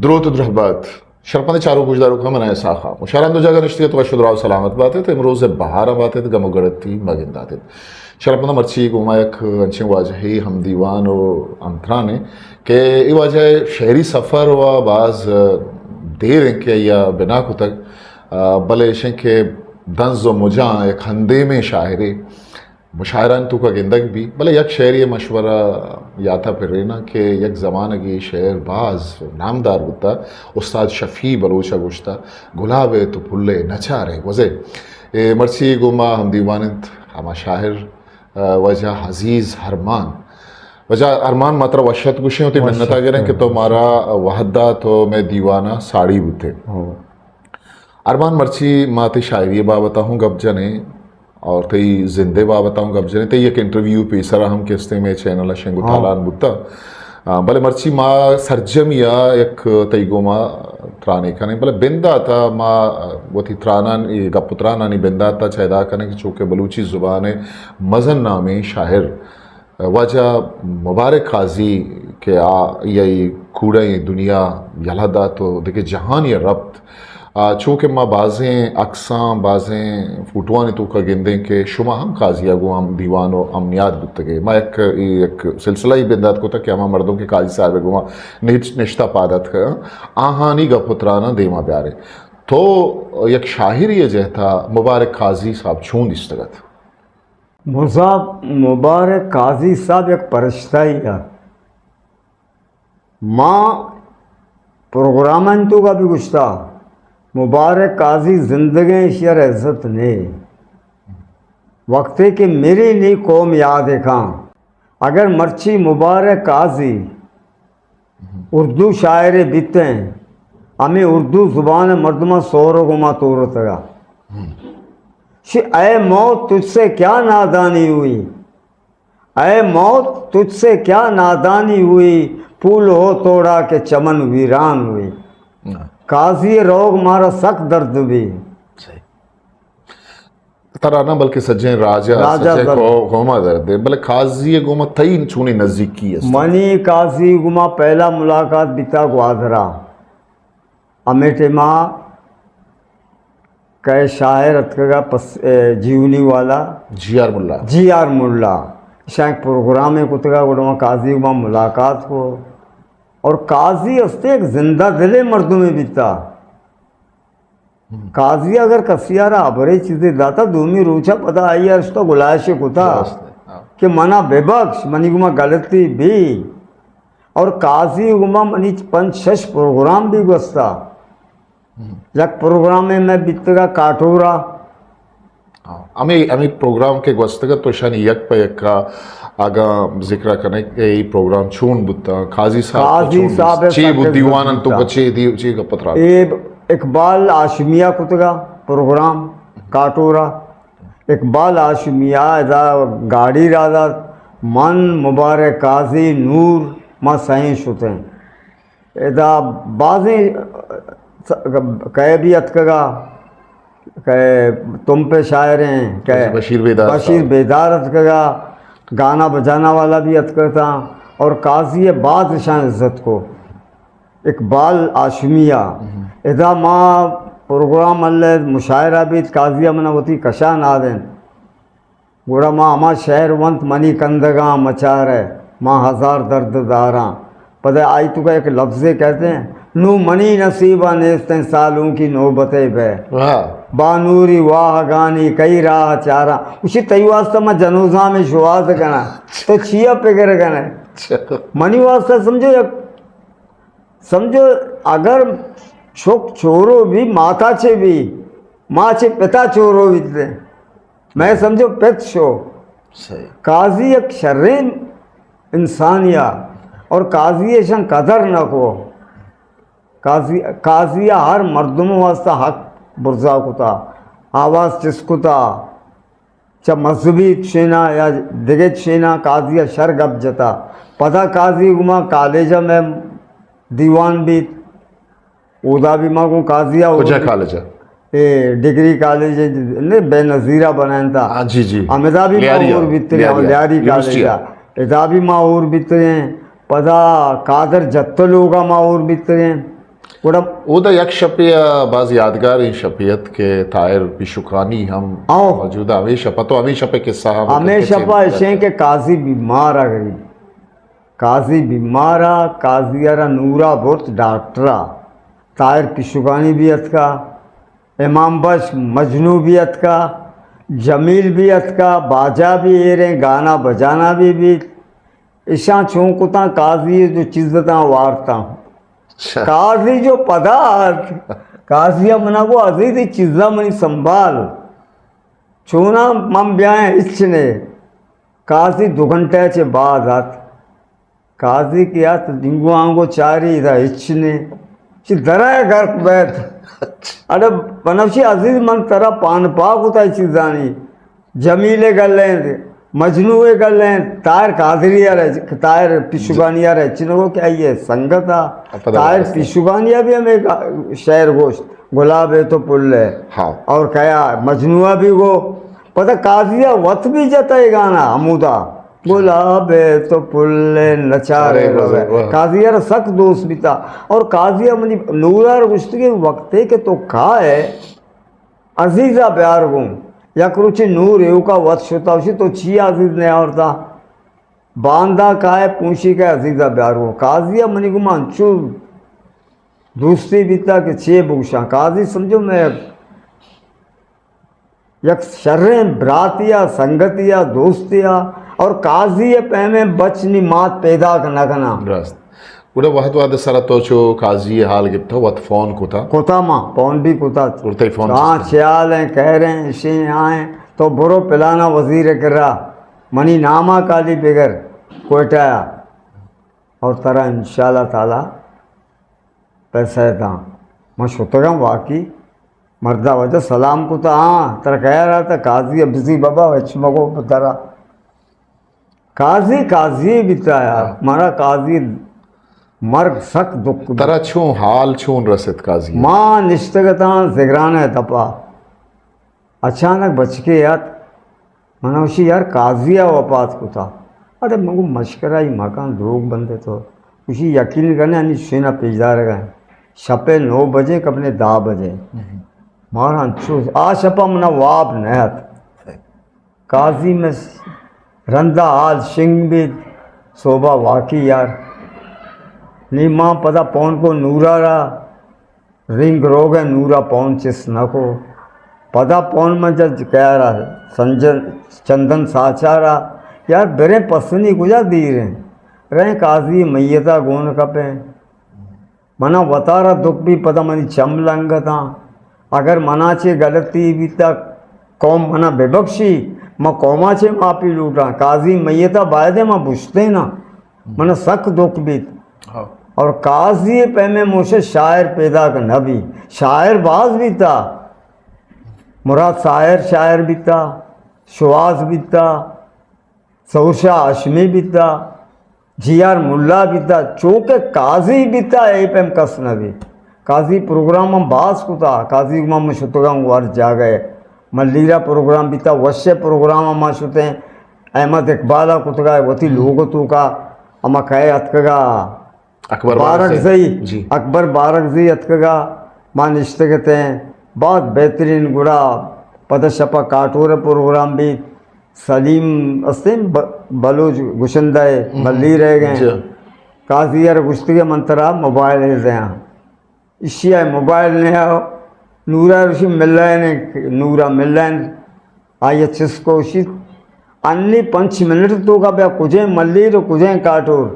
درود و درهبات شرپنده چارو گوشدارو که من ایسا خواه مشارم دو جاگه نشتی که تو شد راو سلامت باته تو امروز بهار باته تو گمو گردتی مگن داته شرپنده مرچی گوما یک انچین واجهی هم دیوان و امترانه که ای واجه شہری سفر و بعض دیر ہیں کہ یا بنا کو تک بلے شن کہ دنز و مجاں ایک ہندے میں شاعری مشاعران تو کا گندگ بھی بلے یک شعری مشورہ یا تھا پھر رینا کہ یک زمانہ کی شعر باز نامدار ہوتا استاد شفیع بلوچہ گوشتا گلابے تو پھلے نچا رہے وزے مرسی گوما ہم دیوانت ہما شاعر وجہ عزیز ہرمان وجہ ارمان ماترا وشت گوشیں ہوتی منتا گریں کہ تو مارا وحدہ تو میں دیوانہ ساڑی بوتے ارمان مرچی ماتی شاعری بابتا ہوں گب جنے اور تی زندے بابتا ہوں گب جنے تی ایک انٹرویو پی سرا ہم کستے میں چینل شنگو تالان بوتا بلے مرچی ما سرجم یا ایک تی گو ما ترانے کھانے بلے بندہ تا ما وہ تھی ترانان گپ ترانانی بندہ تا چیدہ کھانے کہ چونکہ بلوچی زبان مزن نامی شاعر وجہ مبارک قاضی کہ یہ کوڑے دنیا یلہدا تو دیکھے جہان یہ ربط چونکہ ما بازیں اقسام بازیں فوٹوانی تو کا گندیں کہ شما ہم قاضی اگو ہم دیوان و امنیات بتگے ما ایک سلسلہ ہی بندات کو تھا کہ ہما مردوں کے قاضی صاحب اگو نشتہ پادت کا آہانی گا پترانا دیما بیارے تو یک شاہر یہ جہتا مبارک قاضی صاحب چھون دستگت مصعب مبارک قاضی صاحب ایک پرشتہ ہی ہے ماں پروگرامن تو کا بھی گشتہ مبارک قاضی زندگی شیر عزت نے وقتے کہ میری نہیں قوم یاد کھاں اگر مرچی مبارک قاضی اردو شاعر بیتیں ہمیں اردو زبان مردمہ سورو گما تورتگا اے موت تجھ سے کیا نادانی ہوئی اے موت تجھ سے کیا نادانی ہوئی پھول ہو توڑا کہ چمن ویران ہوئی قاضی روگ مارا سخت درد بھی ترانا بلکہ سجیں راجہ سجیں گوما درد بلے قاضی گوما تین چونی نزدیکی ہے منی قاضی گوما پہلا ملاقات بیتا گوادرا امیٹے ماں کہ شاعر اتکگا جیونی والا جی آر ملا شاید پروگرام ہے کتگا گوڑا قاضی گوما ملاقات کو اور قاضی استے ایک زندہ دلے مردوں میں بیتا قاضی اگر کسیارا ابرے چیزیں داتا دومی روچا پتا آئی ہے اس تو گلائش کتا کہ منا بے بخش منی گما غلطی بھی اور قاضی گما منی 5-6 پروگرام بھی گستا یک پروگرام میں بیتگا کاٹورا ہمیں پروگرام کے گوستگا تو شانی یک پہ یک کا آگا ذکر کرنے کہ یہ پروگرام چھون بتا قاضی صاحب چی بود دیوانن تو بچے چی کا پترا اقبال آشمیہ کتگا پروگرام کاٹورا اقبال آشمیہ ادا گاڑی رادا من مبارک قاضی نور ما سہیں شتیں ادا بازیں کہے بھی اتکگا کہ تم پہ شاعر ہیں کہ بشیر بیدار اتکگا گانا بجانا والا بھی اتکتا اور قاضی بادشاہ عزت کو اقبال آشمیہ ادا ماں پروگرام اللہ مشاعرہ بھی قاضیہ منہ ہوتی کشا نادن گوڑا ماں ہما شہر ونت منی کندگاں مچار ہے ماں ہزار درد داراں پتہ آئی تو کا ایک لفظ کہتے ہیں نو منی نصیبہ نیستیں سالوں کی نوبتیں بے بانوری واہ گانی کئی راہ چارہ اسی تی واسطہ میں جنوزہ میں شواز کنا تو چیا پہ گر کنا منی واسطہ سمجھو اگر چھوک چورو بھی ماتا چھے بھی ماں چھے پتا چورو بھی تھے میں سمجھو پت شو قاضی ایک شرین انسانیہ اور قاضی ایشن قدر نہ کو قاضی ہر مردم واسطہ حق برزا کتا آواز چس کتا چا مذہبی شینا یا دگت شینا قاضی شر گب جتا پتہ قاضی گما کالجہ میں دیوان بھی اودا بھی ماں کو قاضیہ کجا کالجہ ڈگری کالج بے نظیرہ بنائن تھا امیدہ بھی ماں اور بیترے ہیں لیاری کالجہ ادا بھی ماں اور بیترے ہیں پدا قادر جت لوگا ماں اور بیترے ہیں گوڑا او دا یک شپیہ بعض یادگار ہیں شپیت کے طائر پیشکانی ہم آؤ موجود ہمیشہ پتہ ہمیشہ پہ قصہ ہم ہمیشہ پاشیں کہ قاضی بیمارا غریب قاضی بیمارا قاضیارا نورا بورت ڈاکٹرا طائر پیشکانی بھی اتکا امام بخش مجنو بھی اتکا جمیل بھی اتکا باجا بھی ایریں گانا بجانا بھی اشاں چونکتا قاضی جو چیزتاں وارتا ہوں قاضی جو پدار قاضی منا کو عزیزی چیزا منی سنبھال چونا من بیائیں اچھنے قاضی 2 گھنٹے چے بعد آت قاضی کیا تو دنگو آنگو چاری دا اچھنے چی درائے گھر بیت اڑے بنفشی عزیز من ترہ پان پاک ہوتا ہے چیزانی جمیلے گل لیں مجنوعے گل لیں طائر قادریہ رہے طائر پیشگانیہ رہے چنگو کیا یہ سنگتا طائر پیشگانیہ بھی ہمیں شہر گوشت گلاب ہے تو پل ہے اور کیا مجنوعہ بھی گو پتہ قاضیہ وقت بھی جاتا ہے گانا عمودہ گلاب ہے تو پل ہے نچارے گوے قاضیہ رہ سخت دوست بھی تھا اور قاضیہ منی نورا رگشت کے وقت ہے کہ تو کھا ہے عزیزہ پیار گوں یا کروچی نور ایو کا وقت شتا ہوشی تو چی عزیز نے آورتا باندھا کھائے پونشی کا عزیزہ پیار گوں قاضیہ منی گمان چو دوستی بیتا کہ چھ بوشاں قاضی سمجھو میں یک شریں براتیا سنگتیا دوستیا اور قاضی پیمیں بچنی مات پیدا کرنا کنا راست گوڑا وقت وعد سرہ تو چو قاضی حال گپتا وقت فون کتا کوتا ماں پون بھی کوتا گوڑتا ہی فون کہاں چیال ہیں کہہ رہے ہیں اشیں آئیں تو برو پلانا وزیر کر رہا منی نامہ کالی بگر کوئٹایا اور ترہ انشاءاللہ تعالی پیسہ تھا میں شتگم واقعی مردہ وجہ سلام کو تا ہاں ترہ کہہ رہا تھا قاضی ابزی بابا وچمگو بترہ قاضی بتایا مارا قاضی مرگ سخت دکھ ترہ چون حال چون رسد قاضی ماں نشتگتاں زگران ہے دپا اچانک بچ کے یاد منوشی یار قاضیہ وفات کو تھا ارے مگو مشکرہ ہی مکان دروگ بندے تو اسی یقین کرنے یعنی شینا پیجدار گئے شپے 9 بجے کبنے 10 بجے مارا انچو آ شپا منا واب نیت قاضی میں رندہ آل شنگ بھی صوبہ واقعی یار نی ماں پتا پون کو نورا رہا رنگ روگے نورا پون چس نہ کو پتا پون میں جب کہہ رہا ہے چندن ساچا رہا یار برے پسنی کجا دی رہیں قاضی میتا گون کپیں منا بتا رہا دکھ بھی پتا منی چم لنگتا اگر منا چھے غلطی بھی تک قوم منا بے بخشی میں قوما چھے ماپی لوٹا قاضی میتا باید میں بشتے نا منا سخت دکھ بھی اور قاضی پہ میں مجھے شاعر پیدا کرنا بھی شاعر باز بھی تھا مراد شاعر بھی تھا شواز بھی تھا سوشا ہاشمی بھی تھا جی آر ملا بھی تھا چونکہ قاضی بھی تھا اے پہ کس نہ بھی قاضی پروگرام ہم باز کو تھا قاضی کو میں شتگاں وار جا گئے ملیرہ پروگرام بھی تھا وشے پروگرام ہم شتے ہیں احمد اقبالہ کو تھا وہ تھی لوگوں تو کا ہم کہے اتکگا بارکزئی اکبر بارکزئی اتکگا ماں نشتے کہتے ہیں بہت بہترین گڑا پتہ شپا کاٹور پروگرام بھی سلیم استین بلوچ گشندائے ملی رہ گئے قاضی یار گشتگی منترہ موبائل ہے زیاں اسی آئے موبائل نے آؤ نورا رشی مل رہے نے نورا مل رہے ہیں آئیے چس کو اسی انی 5 منٹ تو کا بیا کجھیں ملی رو کجھیں کاٹور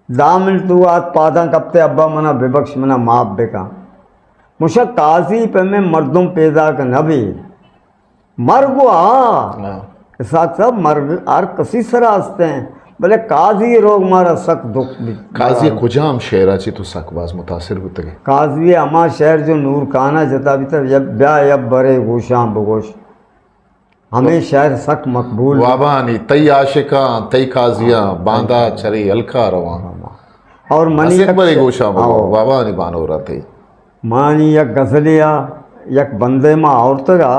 10 منٹ تو آت پاداں کبتے ابا منا بے بخش منا ماپ بے کا مجھے قاضی پہ میں مردم پیدا کا نبی مرگو ساتھ صاحب مرگ آر کسی سراستے ہیں بلے قاضی روگ مارا سخت دکھ بھی قاضی کجام شہرہ چی تو سک باز متاثر ہوتے گئے قاضی اما شہر جو نور کانا جتا بھی تھا بیا یب برے گوشاں بگوش ہمیں شہر سخت مقبول وابانی تی عاشقاں تی قاضیاں باندھا چری الکا رواں اور منی یک برے گوشاں بگو وابانی بانو رہا تھی مانی یک غزلیا یک بندے ماں عورتگا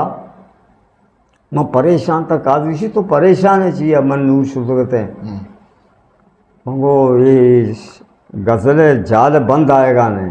میں پریشان تھا قاضی سی تو پریشان ہے چاہیے من نور شروع کرتے ہیں منگو یہ غزل جال بند آئے گا نہیں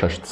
6